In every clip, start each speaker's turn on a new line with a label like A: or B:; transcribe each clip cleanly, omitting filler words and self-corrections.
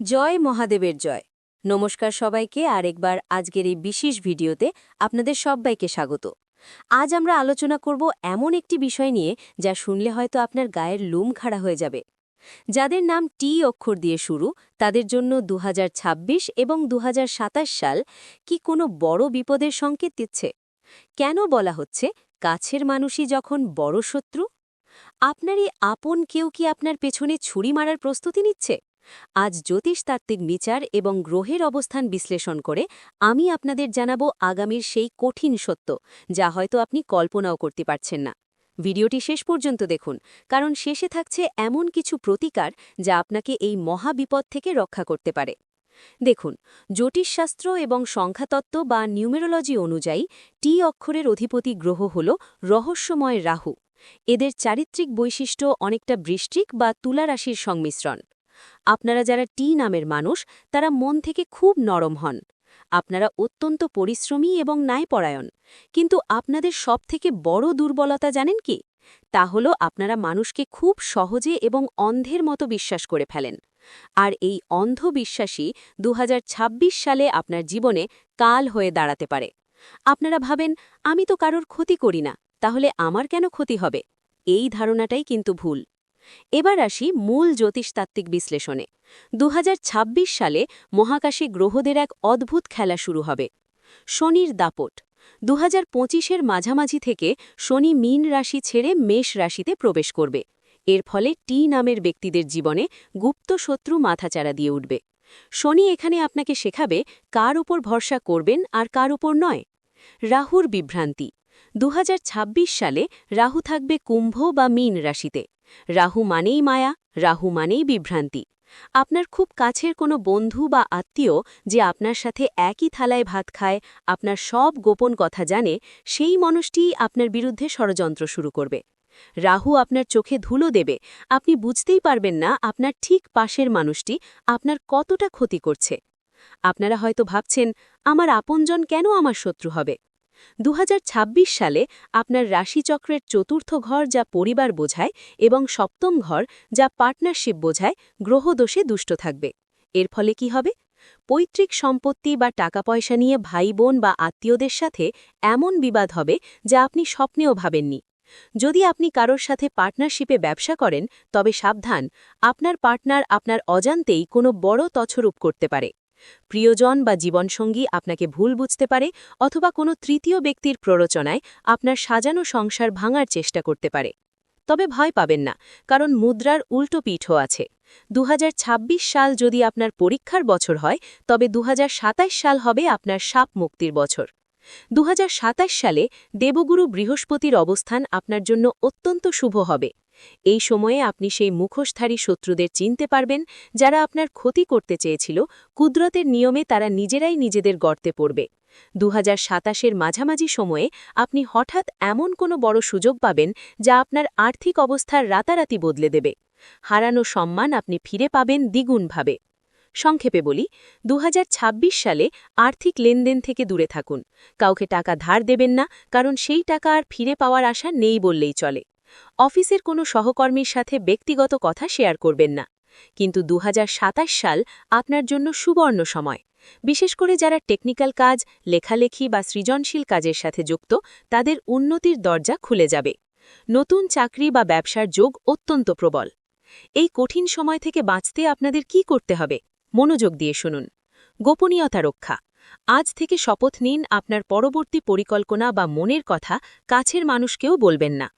A: জয় মহাদেবের জয়। নমস্কার সবাইকে আরেকবার আজকের এই বিশেষ ভিডিওতে আপনাদের সবাইকে স্বাগত। আজ আমরা আলোচনা করব এমন একটি বিষয় নিয়ে যা শুনলে হয়তো আপনার গায়ের লোম খাড়া হয়ে যাবে। যাদের নাম টি অক্ষর দিয়ে শুরু তাদের জন্য 2026 এবং 2027 সাল কি কোনো বড় বিপদের সংকেত দিচ্ছে? কেন বলা হচ্ছে কাছের মানুষই যখন বড় শত্রু? আপনারই আপন কেউ কি আপনার পেছনে ছুরি মারার প্রস্তুতি নিচ্ছে? আজ জ্যোতিষতাত্ত্বিক বিচার এবং গ্রহের অবস্থান বিশ্লেষণ করে আমি আপনাদের জানাবো আগামীর সেই কঠিন সত্য যা হয়তো আপনি কল্পনাও করতে পারছেন না। ভিডিওটি শেষ পর্যন্ত দেখুন, কারণ শেষে থাকছে এমন কিছু প্রতিকার যা আপনাকে এই মহাবিপদ থেকে রক্ষা করতে পারে। দেখুন, জ্যোতিষশাস্ত্র এবং সংখ্যাতত্ত্ব বা নিউমেরোলজি অনুযায়ী টি অক্ষরের অধিপতি গ্রহ হল রহস্যময় রাহু। এদের চারিত্রিক বৈশিষ্ট্য অনেকটা বৃশ্চিক বা তুলা রাশির সংমিশ্রণ। আপনারা যারা টি নামের মানুষ তারা মন থেকে খুব নরম হন। আপনারা অত্যন্ত পরিশ্রমী এবং ন্যায়পরায়ণ। কিন্তু আপনাদের সবথেকে বড় দুর্বলতা জানেন কি? তা হল আপনারা মানুষকে খুব সহজে এবং অন্ধের মতো বিশ্বাস করে ফেলেন। আর এই অন্ধবিশ্বাসী 2026 সালে আপনার জীবনে কাল হয়ে দাঁড়াতে পারে। আপনারা ভাবেন, আমি তো কারোর ক্ষতি করি না, তাহলে আমার কেন ক্ষতি হবে? এই ধারণাটাই কিন্তু ভুল। এবার আসি মূল জ্যোতিষতাত্ত্বিক বিশ্লেষণে। 2026 সালে মহাকাশে গ্রহদের এক অদ্ভুত খেলা শুরু হবে। শনির দাপট। 2025-এর মাঝামাঝি থেকে শনি মীন রাশি ছেড়ে মেষ রাশিতে প্রবেশ করবে। এর ফলে টি নামের ব্যক্তিদের জীবনে গুপ্ত শত্রু মাথাচাড়া দিয়ে উঠবে। শনি এখানে আপনাকে শেখাবে কার উপর ভরসা করবেন আর কার উপর নয়। রাহুর বিভ্রান্তি। 2026 সালে রাহু থাকবে কুম্ভ বা মীন রাশিতে। রাহু মানেই মায়া, রাহু মানেই বিভ্রান্তি। আপনার খুব কাছের কোনো বন্ধু বা আত্মীয় যে আপনার সাথে একই থালায় ভাত খায়, আপনার সব গোপন কথা জানে, সেই মানুষটিই আপনার বিরুদ্ধে ষড়যন্ত্র শুরু করবে। রাহু আপনার চোখে ধুলো দেবে, আপনি বুঝতেই পারবেন না আপনার ঠিক পাশের মানুষটি আপনার কতটা ক্ষতি করছে। আপনারা হয়তো ভাবছেন, আমার আপনজন কেন আমার শত্রু হবে? 2026 সালে আপনার রাশিচক্রের চতুর্থ ঘর যা পরিবার বোঝায় এবং সপ্তম ঘর যা পার্টনারশিপ বোঝায় গ্রহদোষে দুষ্ট থাকবে। এর ফলে কি হবে? পৈতৃক সম্পত্তি বা টাকা পয়সা নিয়ে ভাই বোন বা আত্মীয়দের সাথে এমন বিবাদ হবে যা আপনি স্বপ্নেও ভাবেননি। যদি আপনি কারোর সাথে পার্টনারশিপে ব্যবসা করেন, তবে সাবধান, আপনার পার্টনার আপনার অজান্তেই কোনো বড় তছরূপ করতে পারে। প্রিয়জন বা জীবনসঙ্গী আপনাকে ভুল বুঝতে পারে, অথবা কোনো তৃতীয় ব্যক্তির প্ররোচনায় আপনার সাজানো সংসার ভাঙার চেষ্টা করতে পারে। তবে ভয় পাবেন না, কারণ মুদ্রার উল্টো পিঠও আছে। 2026 সাল যদি আপনার পরীক্ষার বছর হয়, তবে 2027 সাল হবে আপনার সাপ মুক্তির বছর। 2027 সালে দেবগুরু বৃহস্পতির অবস্থান আপনার জন্য অত্যন্ত শুভ হবে। এই সময়ে আপনি সেই মুখোশধারী শত্রুদের চিনতে পারবেন যারা আপনার ক্ষতি করতে চেয়েছিল। কুদরতের নিয়মে তারা নিজেরাই নিজেদের গর্তে পড়বে। 2027-এর মাঝামাঝি সময়ে আপনি হঠাৎ এমন কোনো বড় সুযোগ পাবেন যা আপনার আর্থিক অবস্থার রাতারাতি বদলে দেবে। হারানো সম্মান আপনি ফিরে পাবেন দ্বিগুণভাবে। সংক্ষেপে বলি, 2026 সালে আর্থিক লেনদেন থেকে দূরে থাকুন। কাউকে টাকা ধার দেবেন না, কারণ সেই টাকা আর ফিরে পাওয়ার আশা নেই বললেই চলে। অফিসের কোনো সহকর্মীর সাথে ব্যক্তিগত কথা শেয়ার করবেন না। কিন্তু 2027 সাল আপনার জন্য সুবর্ণ সময়। বিশেষ করে যারা টেকনিক্যাল কাজ, লেখালেখি বা সৃজনশীল কাজের সাথে যুক্ত, তাদের উন্নতির দরজা খুলে যাবে। নতুন চাকরি বা ব্যবসার যোগ অত্যন্ত প্রবল। এই কঠিন সময় থেকে বাঁচতে আপনাদের কি করতে হবে? মনোযোগ দিয়ে শুনুন। গোপনীয়তা রক্ষা। আজ থেকে শপথ নিন, আপনার পরবর্তী পরিকল্পনা বা মনের কথা কাছের মানুষকেও বলবেন না।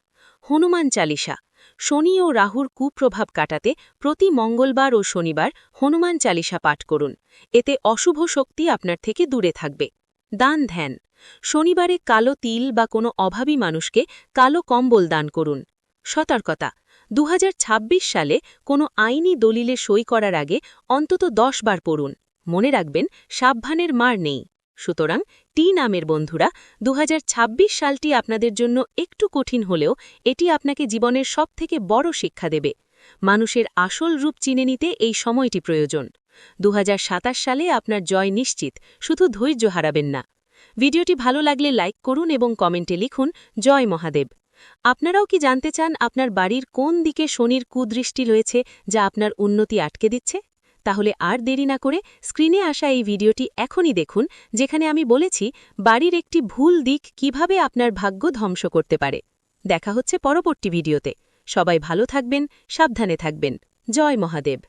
A: হনুমান চালিসা। শনি ও রাহুর কুপ্রভাব কাটাতে প্রতি মঙ্গলবার ও শনিবার হনুমান চালিসা পাঠ করুন। এতে অশুভ শক্তি আপনার থেকে দূরে থাকবে। দান ধ্যান। শনিবারে কালো তিল বা কোনো অভাবী মানুষকে কালো কম্বল দান করুন। সতর্কতা। 2026 সালে কোনো আইনি দলিলে সই করার আগে অন্তত 10 বার পড়ুন। মনে রাখবেন, সাবধানের মার নেই। সুতরাং টি নামের বন্ধুরা, 2026 সালটি আপনাদের জন্য একটু কঠিন হলেও এটি আপনাকে জীবনের সবথেকে বড় শিক্ষা দেবে। মানুষের আসল রূপ চিনে নিতে এই সময়টি প্রয়োজন। 2027 সালে আপনার জয় নিশ্চিত, শুধু ধৈর্য হারাবেন না। ভিডিওটি ভালো লাগলে লাইক করুন এবং কমেন্টে লিখুন জয় মহাদেব। আপনারাও কি জানতে চান আপনার বাড়ির কোন দিকে শনির কুদৃষ্টি রয়েছে যা আপনার উন্নতি আটকে দিচ্ছে?
B: তাহলে আর দেরি না করে স্ক্রিনে আসা এই ভিডিওটি এখনই দেখুন, যেখানে আমি বলেছি বাড়ির একটি ভুল দিক কিভাবে আপনার ভাগ্য ধ্বংস করতে পারে। দেখা হচ্ছে পরবর্তী ভিডিওতে। সবাই ভালো থাকবেন, সাবধানে থাকবেন। জয় মহাদেব।